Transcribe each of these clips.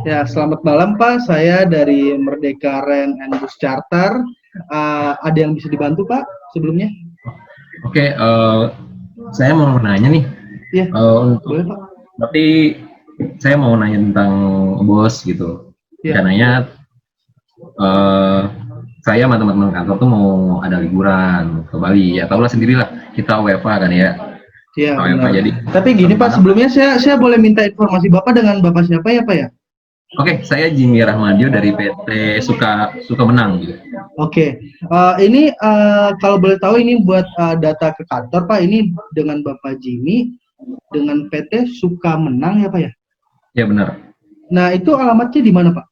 Ya, selamat malam Pak. Saya dari Merdeka Rent and Bus Charter. Ada yang bisa dibantu Pak sebelumnya? Oke, saya mau nanya nih. Iya, Untuk boleh Pak. berarti saya mau nanya tentang bos gitu. Iya, Rencananya saya sama teman-teman kantor tuh mau ada liburan ke Bali. Ya tahulah sendirilah kita WFA kan ya. iya WFA benar. jadi Tapi gini Pak, sebelumnya saya boleh minta informasi Bapak dengan Bapak siapa ya Pak ya? Oke, saya Jimmy Rahmadio dari PT Suka Menang gitu. Oke, ini kalau boleh tahu ini buat data ke kantor Pak. Ini dengan Bapak Jimmy dengan PT Suka Menang ya Pak ya? Ya benar. Nah itu alamatnya di mana Pak?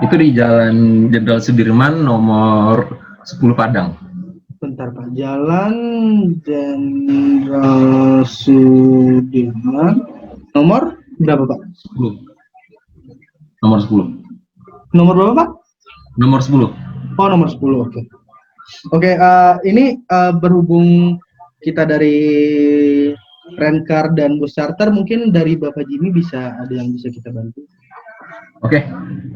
Itu di Jalan Jenderal Sudirman nomor 10 Padang. Bentar Pak, Jalan Jenderal Sudirman nomor berapa Pak? 10. Nomor 10. Nomor berapa Pak? Nomor 10. Oh nomor 10, oke. Oke, ini berhubung kita dari Rencar dan Bus Charter, mungkin dari Bapak Jimmy ada yang bisa kita bantu? Oke,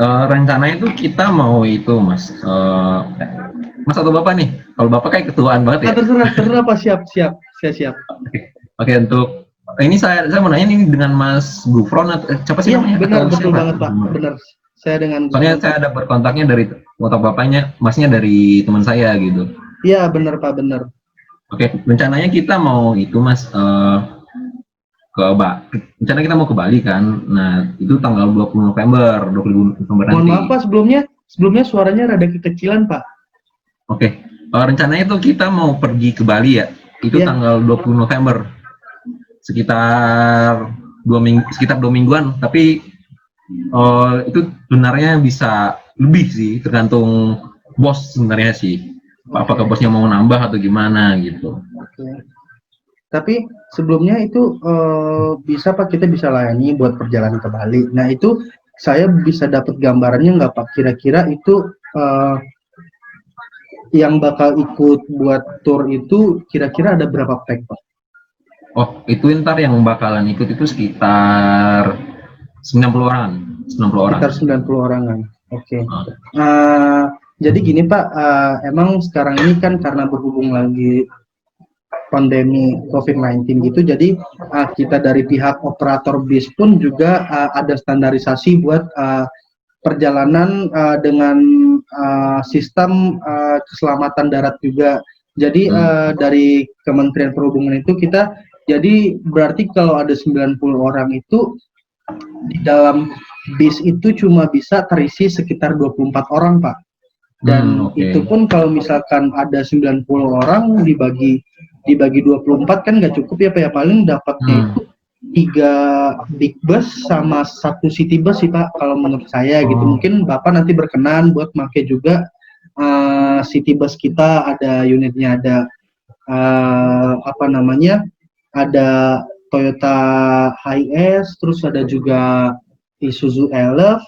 rencananya itu kita mau itu Mas. Mas atau Bapak nih? Kalau Bapak kayak ketuaan banget ya. Terserah Pak, siap. Saya siap. Oke, untuk ini saya mau nanya nih dengan Mas Gufron atau siapa sih namanya? Benar, Atau betul siapa? banget Pak. Benar. Saya dengan Soalnya saya ada berkontaknya dari kontak Bapaknya, Masnya dari teman saya gitu. Iya, benar Pak, benar. Oke, rencananya kita mau itu Mas rencana kita mau ke Bali kan. Nah, itu tanggal 20 November nanti. Mohon maaf Pak, sebelumnya suaranya rada kekecilan Pak. Oke, rencananya itu kita mau pergi ke Bali ya. Itu tanggal 20 November. Sekitar 2 mingguan, tapi itu sebenarnya bisa lebih sih, tergantung bos sebenarnya sih. Apakah bosnya mau nambah atau gimana gitu. Oke. Tapi sebelumnya itu bisa Pak, kita bisa layani buat perjalanan ke Bali. Nah itu saya bisa dapat gambarannya nggak Pak? Kira-kira itu yang bakal ikut buat tour itu kira-kira ada berapa pack Pak? Oh, itu ntar yang bakalan ikut itu sekitar 90 orang. Sekitar 90 orangan. Oke. Jadi gini Pak, emang sekarang ini kan karena berhubung lagi pandemi COVID-19 gitu, jadi kita dari pihak operator bis pun juga ada standarisasi buat perjalanan dengan sistem keselamatan darat juga. Jadi dari Kementerian Perhubungan itu kita, jadi berarti kalau ada 90 orang itu di dalam bis itu cuma bisa terisi sekitar 24 orang Pak. Dan itu pun kalau misalkan ada 90 orang dibagi 24 kan nggak cukup ya Pak ya, paling dapatnya itu 3 big bus sama 1 city bus sih Pak kalau menurut saya gitu. Mungkin Bapak nanti berkenan buat pakai juga city bus kita, ada unitnya, ada ada Toyota Hiace, terus ada juga Isuzu Elf.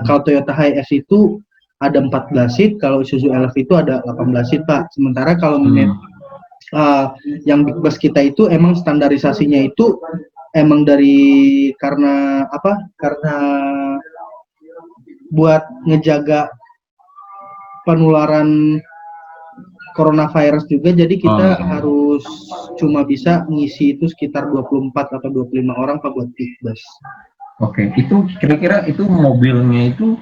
Kalau Toyota Hiace itu ada 14 seat, kalau Isuzu Elf itu ada 18 seat Pak. Sementara kalau yang big bus kita itu emang standarisasinya itu emang karena buat ngejaga penularan coronavirus juga, jadi kita harus cuma bisa ngisi itu sekitar 24 atau 25 orang Pak buat big bus. Oke, itu kira-kira itu mobilnya itu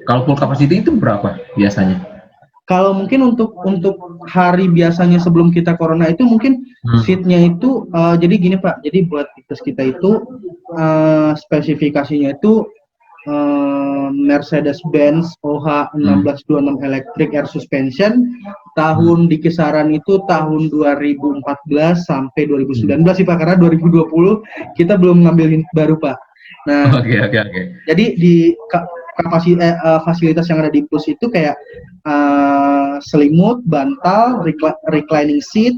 kalau full capacity itu berapa biasanya? Kalau mungkin untuk hari biasanya sebelum kita corona itu mungkin seatnya itu jadi gini Pak, jadi buat bus kita itu spesifikasinya itu Mercedes-Benz OH 1626 Electric Air Suspension, tahun di kisaran itu tahun 2014 sampai 2019 sih Pak, karena 2020 kita belum ngambil unit baru Pak. Nah, jadi di fasilitas yang ada di bus itu kayak selimut, bantal, reclining seat,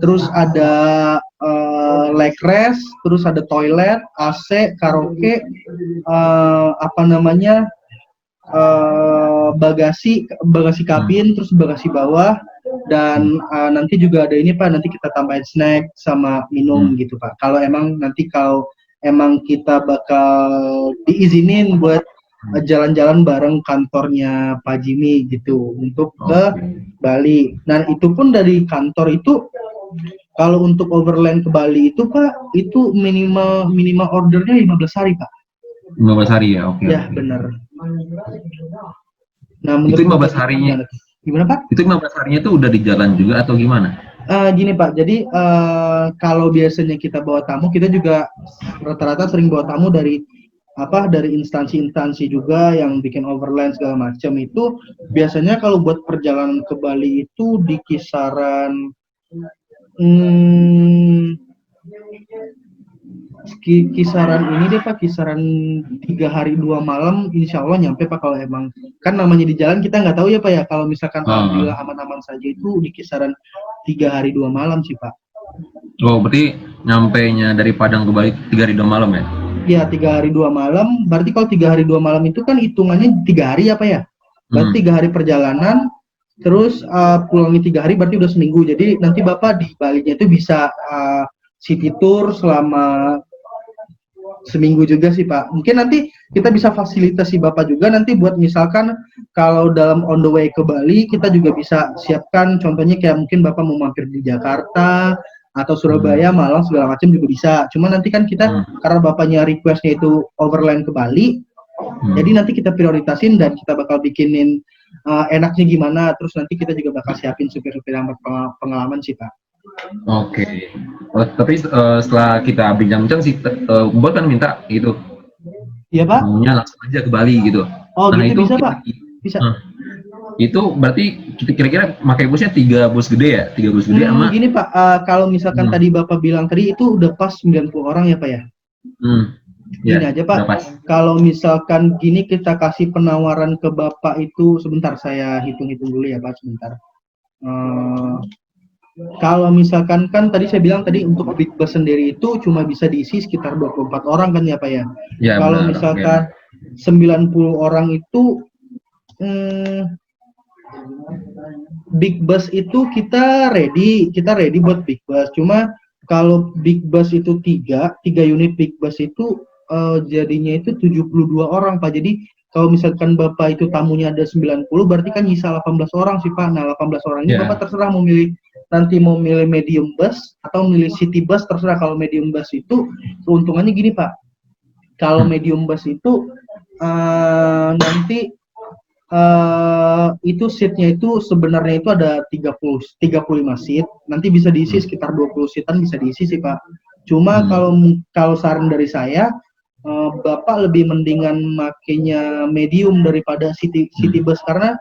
terus ada leg rest, terus ada toilet, AC, karaoke, bagasi kabin, terus bagasi bawah, dan nanti juga ada ini Pak, nanti kita tambahin snack sama minum gitu Pak. Kalau emang nanti kalau emang kita bakal diizinin buat jalan-jalan bareng kantornya Pak Jimmy gitu untuk ke Bali. Nah itu pun dari kantor itu kalau untuk overland ke Bali itu Pak itu minimal ordernya 15 hari Pak. 15 hari ya, oke. Ya benar. Nah Itu menurut 15 Bapak harinya. gimana Pak? Itu 15 harinya itu udah di jalan juga atau gimana? Gini Pak, jadi kalau biasanya kita bawa tamu, kita juga rata-rata sering bawa tamu dari instansi-instansi juga yang bikin overland segala macam itu biasanya kalau buat perjalanan ke Bali itu di kisaran kisaran ini deh Pak, kisaran 3 hari 2 malam insya Allah nyampe Pak. Kalau emang kan namanya di jalan kita nggak tahu ya Pak ya, kalau misalkan alhamdulillah aman-aman saja itu di kisaran 3 hari 2 malam sih Pak. Oh berarti nyampainya dari Padang ke Bali 3 hari 2 malam ya? Ya 3 hari 2 malam, berarti kalau 3 hari 2 malam itu kan hitungannya 3 hari apa ya? Berarti 3 hari perjalanan, terus pulangnya 3 hari berarti udah seminggu. Jadi nanti Bapak di Balinya itu bisa city tour selama seminggu juga sih Pak. Mungkin nanti kita bisa fasilitasi Bapak juga nanti buat misalkan kalau dalam on the way ke Bali kita juga bisa siapkan contohnya kayak mungkin Bapak mau mampir di Jakarta atau Surabaya, Malang segala macam juga bisa. Cuma nanti kan kita karena Bapaknya requestnya itu overland ke Bali, jadi nanti kita prioritasin dan kita bakal bikinin enaknya gimana. Terus nanti kita juga bakal siapin supir-supir yang berpengalaman sih Pak. Oke. Tapi setelah kita bincang-bincang sih, Bos kan minta gitu. Iya Pak. Maunya langsung aja ke Bali gitu. Oh nah gitu itu bisa Pak. Bisa. Itu berarti kita kira-kira pakai busnya 3 bus gede ya? 3 bus gede sama. Gini Pak, kalau misalkan tadi Bapak bilang tadi itu udah pas 90 orang ya Pak ya? Gini aja Pak, kalau misalkan gini kita kasih penawaran ke Bapak itu, sebentar saya hitung-hitung dulu ya Pak, sebentar. Kalau misalkan kan tadi saya bilang tadi untuk big bus sendiri itu cuma bisa diisi sekitar 24 orang kan ya Pak ya? Ya kalau misalkan 90 orang itu big bus itu kita ready buat big bus. Cuma kalau big bus itu 3 unit big bus itu jadinya itu 72 orang Pak. Jadi kalau misalkan Bapak itu tamunya ada 90 berarti kan nyisa 18 orang sih Pak. Nah 18 orang ini Bapak terserah mau milih medium bus atau milih city bus, terserah. Kalau medium bus itu keuntungannya gini Pak. Kalau medium bus itu nanti itu seatnya itu sebenarnya itu ada 35 seat, nanti bisa diisi sekitar 20 seatan bisa diisi sih Pak. Cuma kalau saran dari saya, Bapak lebih mendingan makainya medium daripada city bus, karena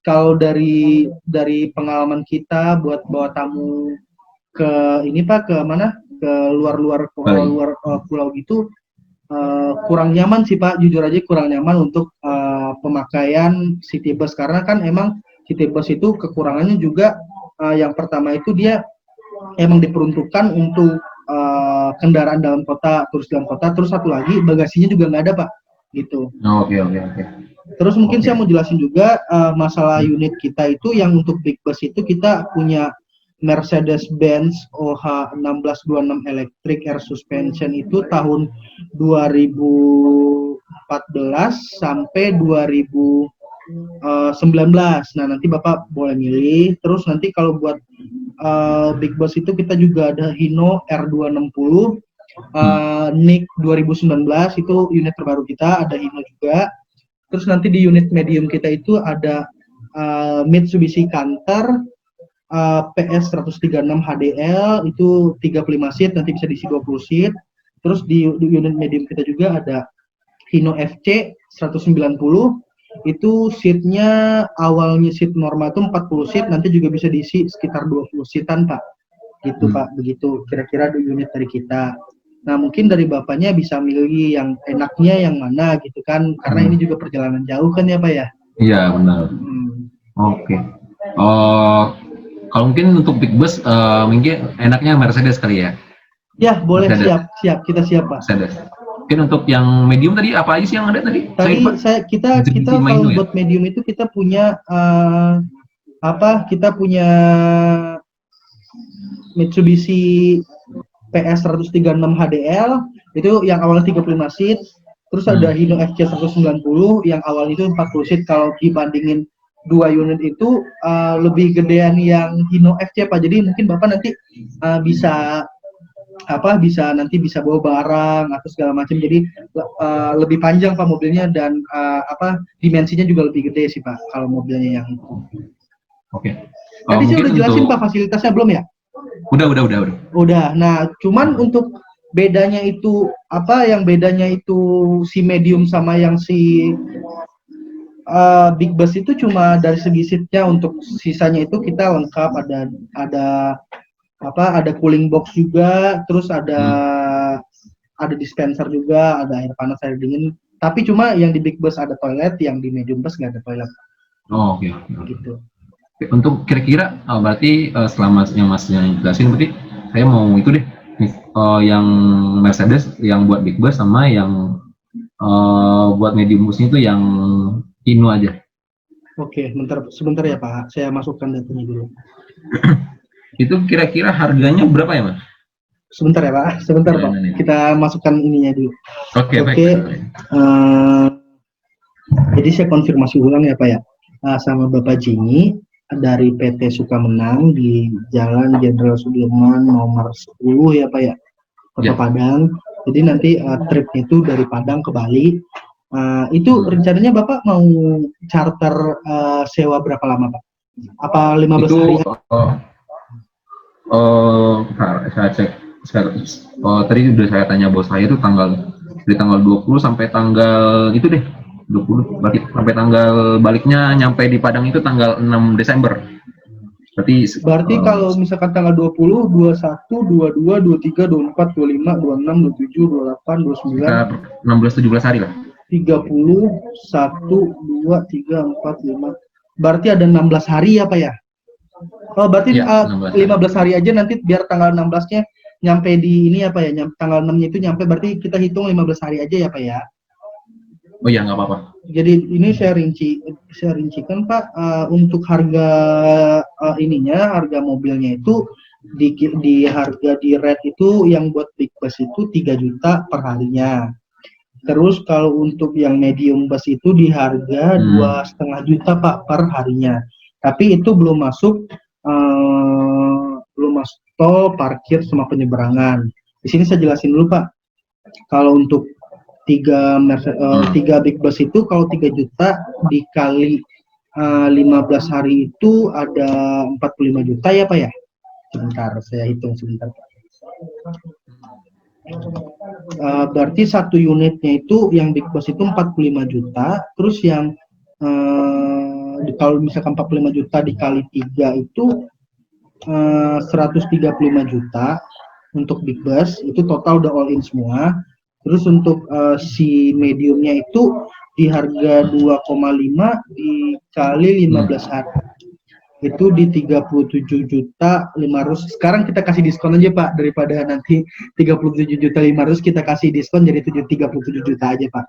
kalau dari pengalaman kita buat bawa tamu ke ini Pak, ke mana, ke luar pulau gitu, kurang nyaman sih Pak, jujur aja kurang nyaman untuk pemakaian city bus, karena kan emang city bus itu kekurangannya juga yang pertama itu dia emang diperuntukkan untuk kendaraan dalam kota, turis dalam kota, terus satu lagi bagasinya juga nggak ada Pak, gitu. Oke. Terus mungkin saya mau jelasin juga masalah unit kita itu yang untuk big bus itu kita punya Mercedes-Benz OH 1626 Electric Air Suspension itu tahun 2014 sampai 2019. Nah nanti Bapak boleh milih. Terus nanti kalau buat big bus itu kita juga ada Hino R260 NIC 2019, itu unit terbaru kita, ada Hino juga. Terus nanti di unit medium kita itu ada Mitsubishi Canter PS 136 HDL itu 35 seat, nanti bisa diisi 20 seat. Terus di unit medium kita juga ada Hino FC 190, itu seatnya awalnya seat normal itu 40 seat, nanti juga bisa diisi sekitar 20 seatan Pak. Gitu Pak, begitu kira-kira di unit dari kita. Nah mungkin dari Bapaknya bisa milih yang enaknya yang mana gitu kan, karena ini juga perjalanan jauh kan ya Pak ya. Iya benar. Oke. Kalau mungkin untuk big bus mungkin enaknya Mercedes kali ya. Ya boleh, Mercedes. siap kita siap Pak. Mercedes. Mungkin untuk yang medium tadi apa aja sih yang ada tadi? Kita kalau buat medium itu kita punya kita punya Mitsubishi PS 136 HDL itu yang awalnya 35 seat, terus ada Hino FC 190 yang awalnya itu 40 seat. Kalau dibandingin dua unit itu lebih gedean yang Hino FC Pak. Jadi mungkin Bapak nanti bisa bawa barang atau segala macam. Jadi lebih panjang Pak mobilnya dan dimensinya juga lebih gede sih Pak kalau mobilnya yang itu. Oke. Tadi saya udah jelasin Pak fasilitasnya belum ya? Udah. Nah, cuman untuk bedanya itu yang bedanya itu si medium sama yang si big bus itu cuma dari segi seatnya. Untuk sisanya itu kita lengkap, ada cooling box juga, terus ada dispenser juga, ada air panas, air dingin. Tapi cuma yang di big bus ada toilet, yang di medium bus nggak ada toilet. Oke. Gitu. Untuk kira-kira berarti selama yang Mas jelasin, berarti saya mau itu deh, yang Mercedes yang buat big bus sama yang buat medium busnya itu yang Hino aja. Oke, sebentar ya Pak, saya masukkan datanya dulu. Itu kira-kira harganya berapa ya Mas? Sebentar ya Pak, Pak. Kita masukkan ininya dulu. Oke. Jadi saya konfirmasi ulang ya Pak ya, sama Bapak Jimmy dari PT Sukamenang di Jalan Jenderal Sudirman nomor 10 ya Pak ya, Kota Padang. Jadi nanti trip itu dari Padang ke Bali. Itu rencananya Bapak mau charter sewa berapa lama Pak? Apa 15 hari? Saya cek. Tadi udah saya tanya bos saya itu dari tanggal 20 sampai tanggal itu deh 20 berarti sampai tanggal baliknya nyampe di Padang itu tanggal 6 Desember. Berarti kalau misalkan tanggal 20, 21, 22, 23, 24, 25, 26, 27, 28, 29 16-17 hari lah. 30, 1, 2, 3, 4, 5. Berarti ada 16 hari ya Pak ya? Oh, berarti 15 hari aja nanti biar tanggal 16-nya nyampe di ini ya Pak ya? Tanggal 6-nya itu nyampe, berarti kita hitung 15 hari aja ya Pak ya? Oh iya, nggak apa-apa. Jadi ini saya rincikan Pak, untuk harga harga mobilnya itu di harga di rate itu yang buat big bus itu 3 juta per harinya. Terus kalau untuk yang medium bus itu di harga 2,5 juta Pak per harinya. Tapi itu belum masuk tol, parkir sama penyeberangan. Di sini saya jelasin dulu Pak. Kalau untuk 3 big bus itu kalau 3 juta dikali 15 hari itu ada 45 juta ya Pak ya? Sebentar, saya hitung sebentar Pak. Berarti satu unitnya itu yang big bus itu 45 juta, terus yang kalau misalkan 45 juta dikali 3 itu 135 juta untuk big bus, itu total udah all in semua. Terus untuk si mediumnya itu di harga 2,5 dikali 15 hari itu di 37.500.000. Sekarang kita kasih diskon aja Pak, daripada nanti 37.500.000 kita kasih diskon jadi 37 juta aja Pak.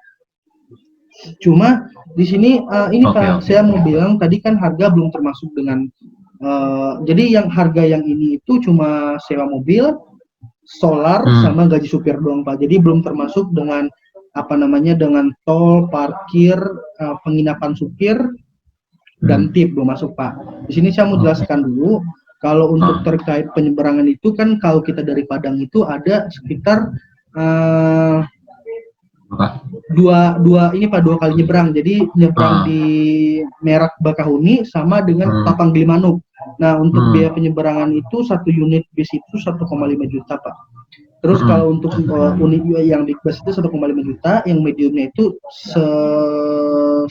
Cuma di sini Pak, saya mau bilang tadi kan harga belum termasuk dengan jadi yang harga yang ini itu cuma sewa mobil, solar sama gaji supir doang Pak. Jadi belum termasuk dengan dengan tol, parkir, penginapan supir dan tip belum masuk Pak. Di sini saya mau jelaskan dulu kalau untuk terkait penyeberangan itu kan kalau kita dari Padang itu ada sekitar dua kali nyebrang. Jadi nyebrang di Merak Bakahuni sama dengan Tapang Gilimanuk. Nah, untuk biaya penyeberangan itu satu unit bis itu 1,5 juta Pak. Terus kalau untuk unit yang big bus itu 1,5 juta, yang mediumnya itu 1,1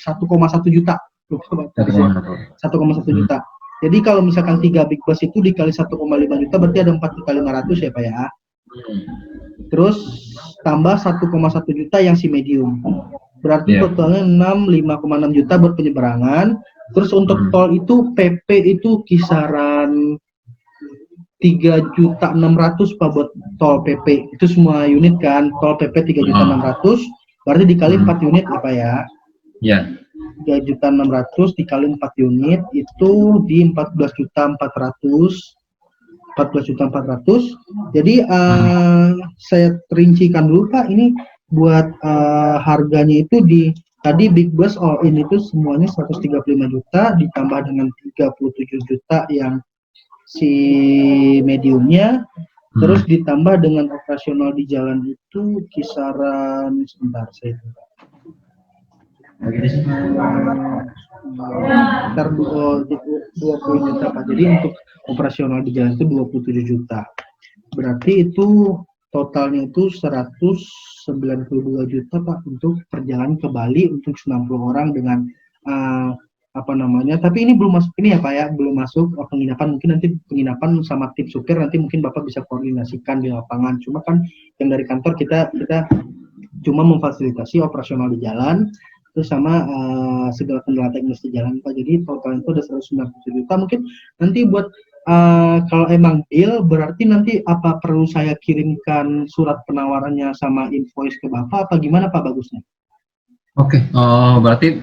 juta. 1,1 juta. Jadi kalau misalkan 3 big bus itu dikali 1,5 juta berarti ada 4.500.000 ya Pak ya. Terus tambah 1,1 juta yang si medium. Berarti totalnya 5,6 juta buat penyeberangan. Terus untuk tol itu PP itu kisaran 3.600.000 Pak buat tol PP. Itu semua unit kan, tol PP 3.600.000 berarti dikali 4 unit apa ya? Iya. 3.600.000 dikali 4 unit itu di 14.400.000 14.400.000. Jadi saya rincikan dulu Pak, ini buat harganya itu di tadi Big Boss All In itu semuanya 135 juta ditambah dengan 37 juta yang si mediumnya, terus ditambah dengan operasional di jalan itu kisaran sebentar saya sekitar 20 juta Pak. Jadi untuk operasional di jalan itu 27 juta. Berarti itu totalnya itu 192 juta Pak untuk perjalanan ke Bali untuk 90 orang dengan apa namanya, tapi ini belum masuk ini ya Pak ya, belum masuk penginapan. Mungkin nanti penginapan sama tim supir nanti mungkin Bapak bisa koordinasikan di lapangan. Cuma kan yang dari kantor kita cuma memfasilitasi operasional di jalan terus sama segala kendala teknis di jalan Pak. Jadi total itu ada 190 juta. Mungkin nanti buat kalau emang deal berarti nanti apa perlu saya kirimkan surat penawarannya sama invoice ke Bapak apa gimana Pak bagusnya? Oke, berarti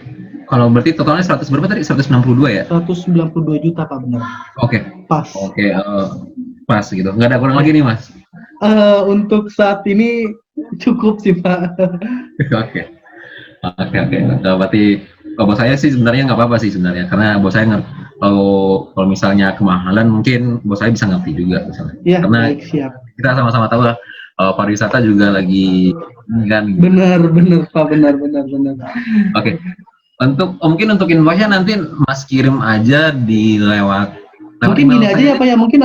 totalnya 100 berapa tadi? 162 ya? 192 juta Pak, benar. Oke. Pas. Oke, pas gitu. Nggak ada kurang lagi nih Mas? Untuk saat ini cukup sih Pak. Oke. Berarti kalau bos saya sih sebenarnya nggak apa-apa sih sebenarnya, karena bos saya kalau misalnya kemahalan mungkin bos saya bisa ngerti juga misalnya. Ya, karena baik, siap. Kita sama-sama tahu lah pariwisata juga lagi kan. Benar Pak, benar. Oke. Mungkin untuk invoice-nya nanti Mas kirim aja di lewat mungkin ini aja ya Pak ya, mungkin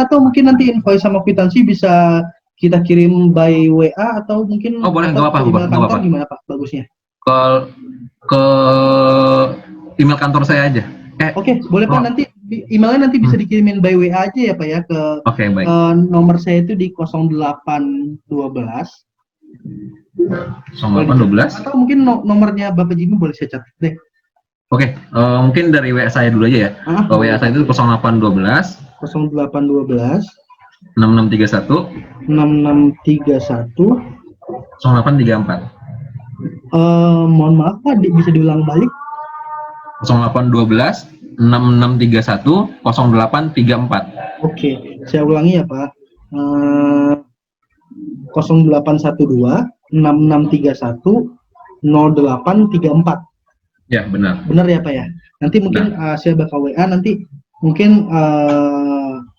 nanti invoice sama kwitansi bisa kita kirim by WA atau mungkin boleh, nggak apa-apa. Gimana Pak bagusnya? Ke email kantor saya aja. Oke, boleh Pak, nanti emailnya nanti bisa dikirimin by WA aja ya Pak ya ke baik. Nomor saya itu di 0812 atau mungkin nomornya Bapak Jimmy boleh saya catat deh. Oke, mungkin dari WA saya dulu aja ya. WA saya itu 0812 0831 6631 0834. Mohon maaf Pak, bisa diulang balik. 0812 6631 0834. Oke, saya ulangi ya Pak. 0812 6631 0834. Ya, benar. Benar ya Pak ya. Nanti mungkin saya bakal WA nanti mungkin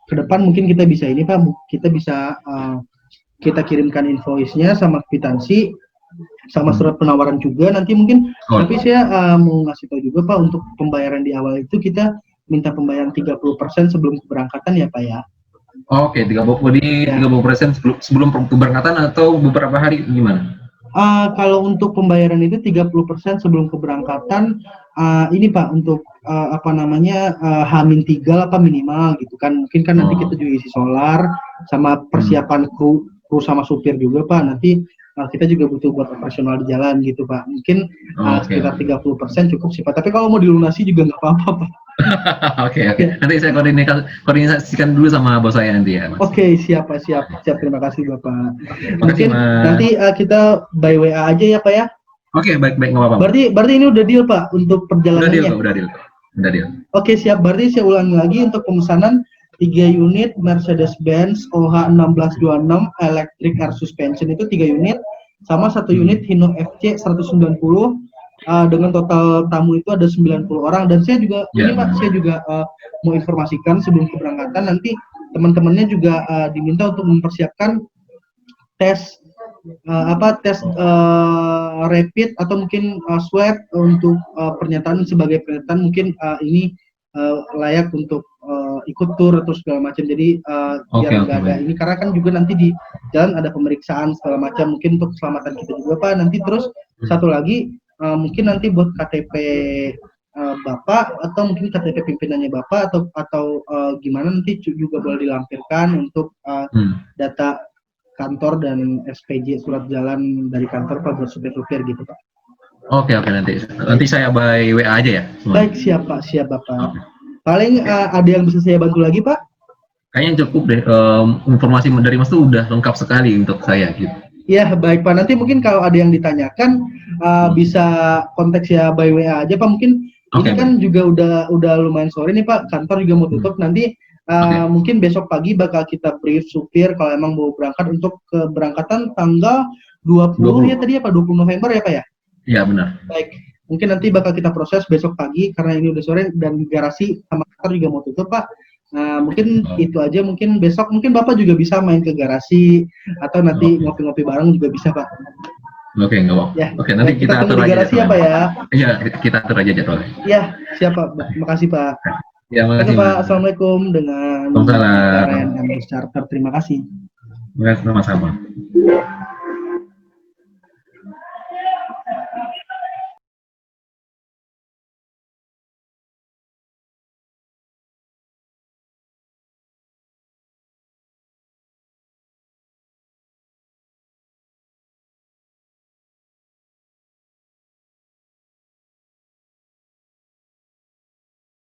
ke depan mungkin kita bisa ini Pak, kita bisa kita kirimkan invoice-nya sama kwitansi sama surat penawaran juga nanti mungkin. Tapi saya mau ngasih tahu juga Pak, untuk pembayaran di awal itu kita minta pembayaran 30% sebelum keberangkatan ya Pak ya. Oke, 30% sebelum keberangkatan atau beberapa hari gimana? Kalau untuk pembayaran itu 30% sebelum keberangkatan, ini Pak untuk H-3 lah Pak minimal gitu kan. Mungkin kan nanti kita juga isi solar sama persiapan kru sama supir juga Pak. Nanti kita juga butuh buat operasional di jalan gitu Pak. Mungkin sekitar 30% cukup sih Pak. Tapi kalau mau dilunasi juga nggak apa-apa Pak. Oke. Nanti saya koordinasikan dulu sama bos saya nanti ya. Oke, siap. Terima kasih Bapak. Mungkin nanti kita by WA aja ya Pak ya. Oke, baik, nggak apa-apa. Berarti ini udah deal Pak untuk perjalanannya. Udah deal. Oke, siap. Berarti saya ulangi lagi untuk pemesanan 3 unit Mercedes-Benz OH1626 Electric Air Suspension itu 3 unit sama 1 unit Hino FC 190 dengan total tamu itu ada 90 orang. Dan saya juga Pak, saya juga mau informasikan sebelum keberangkatan nanti teman-temannya juga diminta untuk mempersiapkan tes rapid atau mungkin swab untuk pernyataan sebagai pernyataan mungkin ini layak untuk ikut tur atau segala macam. Jadi biar nggak ada ini, karena kan juga nanti di jalan ada pemeriksaan segala macam, mungkin untuk keselamatan kita juga Pak. Nanti terus satu lagi mungkin nanti buat KTP Bapak atau mungkin KTP pimpinannya Bapak atau gimana nanti juga boleh dilampirkan untuk data kantor dan SPJ surat jalan dari kantor Pak buat supir-supir gitu Pak. Oke, nanti saya by WA aja ya. Baik, siap Bapak. Paling ada yang bisa saya bantu lagi Pak? Kayaknya cukup deh, informasi dari Mas tuh udah lengkap sekali untuk saya gitu. Ya, baik Pak. Nanti mungkin kalau ada yang ditanyakan bisa kontak saya by WA aja Pak. Mungkin ini kan juga udah lumayan sore nih Pak, kantor juga mau tutup. Nanti Mungkin besok pagi bakal kita brief supir kalau emang mau berangkat untuk keberangkatan tanggal 20 ya tadi apa 20 November ya Pak ya? Iya benar. Baik, mungkin nanti bakal kita proses besok pagi karena ini udah sore dan garasi sama kantor juga mau tutup Pak. Mungkin itu aja, mungkin besok mungkin Bapak juga bisa main ke garasi atau nanti ngopi-ngopi bareng juga bisa Pak. Oke, nggak apa. Ya, Oke, nanti kita atur di garasi aja ya Pak ya. Iya, kita atur aja jadwalnya. Ya, siap Pak. Makasih Pak. Ya, makasih Oke Pak, Assalamualaikum dengan Waalaikumsalam. Karen Charter. Terima kasih. Sama-sama.